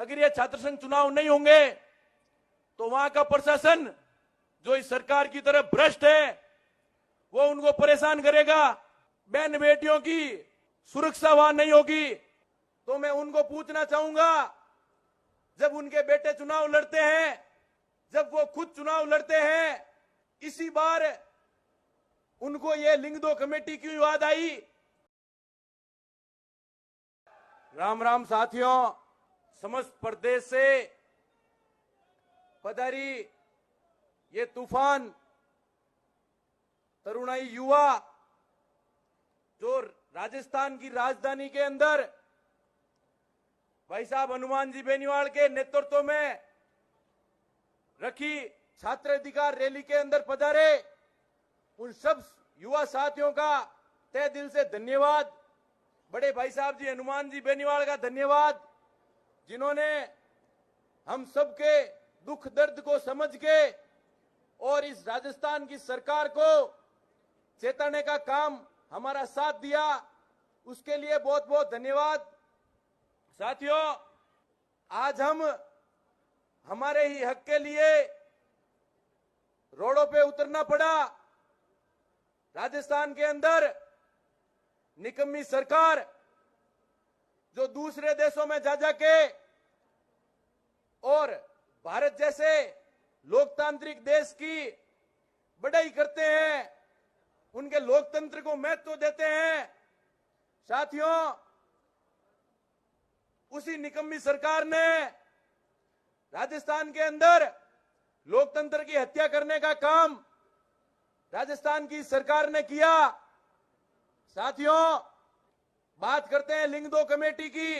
अगर ये छात्र संघ चुनाव नहीं होंगे तो वहां का प्रशासन जो इस सरकार की तरफ भ्रष्ट है वो उनको परेशान करेगा। बहन बेटियों की सुरक्षा वहां नहीं होगी। तो मैं उनको पूछना चाहूंगा, जब उनके बेटे चुनाव लड़ते हैं, जब वो खुद चुनाव लड़ते हैं, इसी बार उनको ये लिंग दो कमेटी क्यों याद आई? राम राम साथियों, समस्त प्रदेश से पधारी ये तूफान तरुणाई युवा जो राजस्थान की राजधानी के अंदर भाई साहब हनुमान जी बेनीवाल के नेतृत्व में रखी छात्र अधिकार रैली के अंदर पधारे, उन सब युवा साथियों का तहे दिल से धन्यवाद। बड़े भाई साहब जी हनुमान जी बेनीवाल का धन्यवाद, जिन्होंने हम सबके दुख दर्द को समझ के और इस राजस्थान की सरकार को चेताने का काम हमारा साथ दिया, उसके लिए बहुत बहुत धन्यवाद। साथियों, आज हम हमारे ही हक के लिए रोडों पे उतरना पड़ा। राजस्थान के अंदर निकम्मी सरकार जो दूसरे देशों में जा जाके और भारत जैसे लोकतांत्रिक देश की बड़ाई करते हैं, उनके लोकतंत्र को महत्व देते हैं। साथियों, उसी निकम्मी सरकार ने राजस्थान के अंदर लोकतंत्र की हत्या करने का काम राजस्थान की सरकार ने किया। साथियों, बात करते हैं लिंग दो कमेटी की,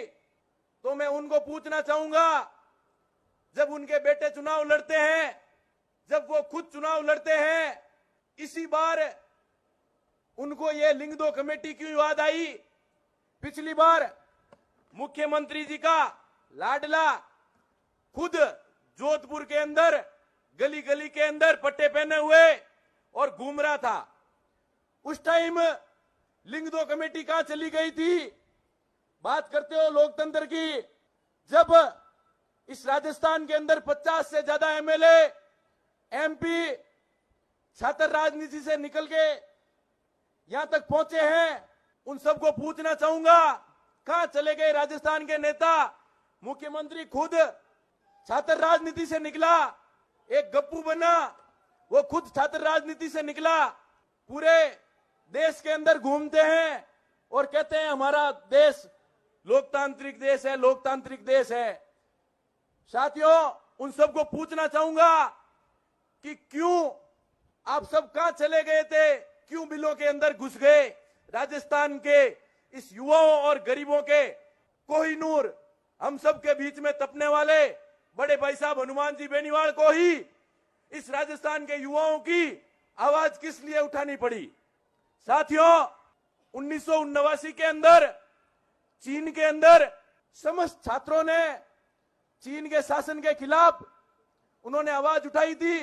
तो मैं उनको पूछना चाहूंगा, जब उनके बेटे चुनाव लड़ते हैं, जब वो खुद चुनाव लड़ते हैं, इसी बार उनको ये लिंग दो कमेटी क्यों याद आई? पिछली बार मुख्यमंत्री जी का लाडला खुद जोधपुर के अंदर गली गली के अंदर पट्टे पहने हुए और घूम रहा था। उस टाइम लिंग दो कमेटी कहां चली गई थी? बात करते हो लोकतंत्र की, जब इस राजस्थान के अंदर 50 से ज्यादा एमएलए एमपी छात्र राजनीति से निकल के यहां तक पहुंचे हैं, उन सबको पूछना चाहूंगा, कहां चले गए राजस्थान के नेता? मुख्यमंत्री खुद छात्र राजनीति से निकला, एक गप्पू बना, वो खुद छात्र राजनीति से निकला, पूरे देश के अंदर घूमते हैं और कहते हैं हमारा देश लोकतांत्रिक देश है, लोकतांत्रिक देश है। साथियों, उन सबको पूछना चाहूंगा कि क्यों आप सब कहां चले गए थे, क्यों बिलों के अंदर घुस गए? राजस्थान के इस युवाओं और गरीबों के कोहिनूर हम सब के बीच में तपने वाले बड़े भाई साहब हनुमान जी बेनीवाल को ही इस राजस्थान के युवाओं की आवाज किस लिए उठानी पड़ी? साथियों, 1979 के अंदर चीन के अंदर समस्त छात्रों ने चीन के शासन के खिलाफ उन्होंने आवाज उठाई थी,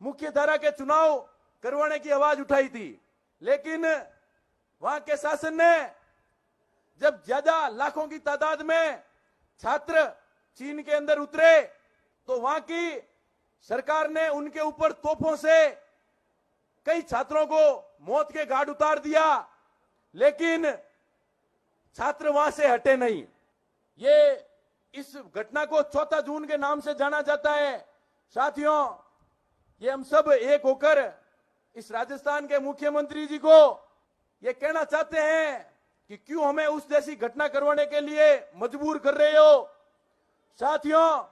मुख्य धारा के चुनाव करवाने की आवाज उठाई थी। लेकिन वहां के शासन ने जब ज्यादा लाखों की तादाद में छात्र चीन के अंदर उतरे तो वहां की सरकार ने उनके ऊपर तोपों से कई छात्रों को मौत के घाट उतार दिया, लेकिन छात्र वहां से हटे नहीं। ये इस घटना को 4 जून के नाम से जाना जाता है। साथियों, ये हम सब एक होकर इस राजस्थान के मुख्यमंत्री जी को ये कहना चाहते हैं कि क्यों हमें उस जैसी घटना करवाने के लिए मजबूर कर रहे हो? साथियों,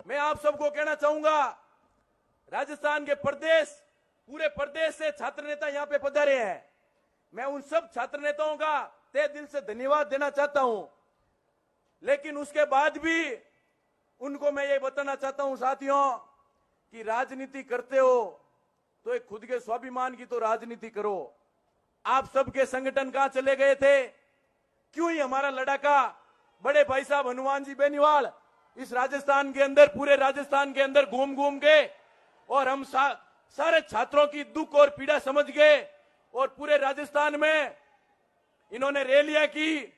मैं आप सबको कहना चाहूंगा, राजस्थान के प्रदेश, पूरे प्रदेश से छात्र नेता यहां पे पधारे हैं। मैं उन सब छात्र नेताओं का तहे दिल से धन्यवाद देना चाहता हूं, लेकिन उसके बाद भी उनको मैं ये बताना चाहता हूं साथियों कि राजनीति करते हो तो एक खुद के स्वाभिमान की तो राजनीति करो। आप सबके संगठन कहां चले गए थे? क्यों ही हमारा लड़ाका बड़े भाई साहब हनुमान जी बेनीवाल इस राजस्थान के अंदर, पूरे राजस्थान के अंदर घूम घूम के और हम सारे छात्रों की दुख और पीड़ा समझ गए और पूरे राजस्थान में इन्होंने रैलियां की।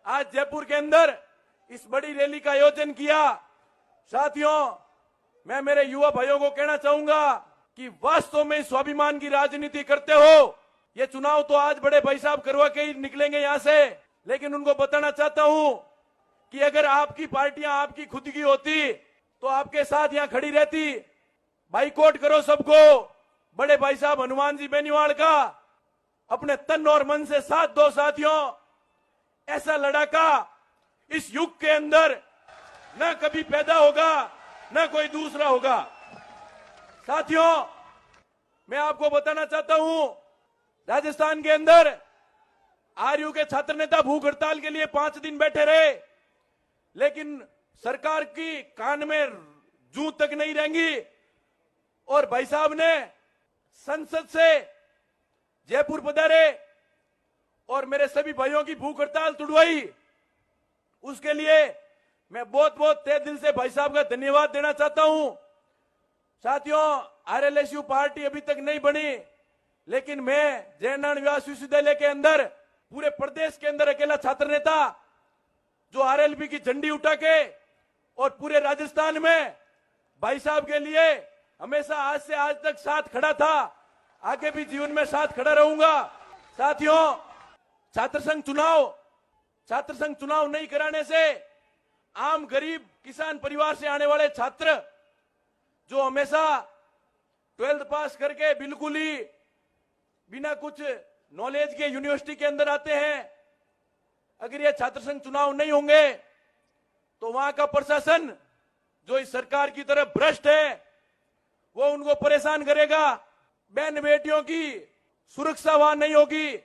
आज जयपुर के अंदर इस बड़ी रैली का आयोजन किया। साथियों, मैं मेरे युवा भाइयों को कहना चाहूंगा कि वास्तव में स्वाभिमान की राजनीति करते हो। ये चुनाव तो आज बड़े भाई साहब करवा के ही निकलेंगे यहां से, लेकिन उनको बताना चाहता हूं कि अगर आपकी पार्टियां आपकी खुद की होती तो आपके साथ यहां खड़ी रहती। बाइकआउट करो सबको। बड़े भाई साहब हनुमान जी बेनीवाल का अपने तन और मन से साथ दो। साथियों, ऐसा लड़ाका इस युग के अंदर न कभी पैदा होगा न कोई दूसरा होगा। साथियों, मैं आपको बताना चाहता हूं, राजस्थान के अंदर आरयू के छात्र नेता भूख हड़ताल के लिए 5 दिन बैठे रहे, लेकिन सरकार की कान में जूं तक नहीं रहेंगी। और भाई साहब ने संसद से जयपुर पधारे और मेरे सभी भाइयों की भूख हड़ताल तुड़वाई। उसके लिए मैं बहुत बहुत तहे दिल से भाई साहब का धन्यवाद देना चाहता हूं। साथियों, आरएलएसयू पार्टी अभी तक नहीं बनी, लेकिन मैं जयनारायण व्यास विश्वविद्यालय के अंदर पूरे प्रदेश के अंदर अकेला छात्र नेता जो आरएलपी की झंडी उठा के और पूरे राजस्थान में भाई साहब के लिए हमेशा आज से आज तक साथ खड़ा था, आगे भी जीवन में साथ खड़ा रहूंगा। साथियों, छात्र संघ चुनाव नहीं कराने से आम गरीब किसान परिवार से आने वाले छात्र जो हमेशा 12th पास करके बिल्कुल ही बिना कुछ नॉलेज के यूनिवर्सिटी के अंदर आते हैं, अगर ये छात्र संघ चुनाव नहीं होंगे तो वहां का प्रशासन जो इस सरकार की तरफ भ्रष्ट है वो उनको परेशान करेगा। बहन बेटियों की सुरक्षा वहां नहीं होगी।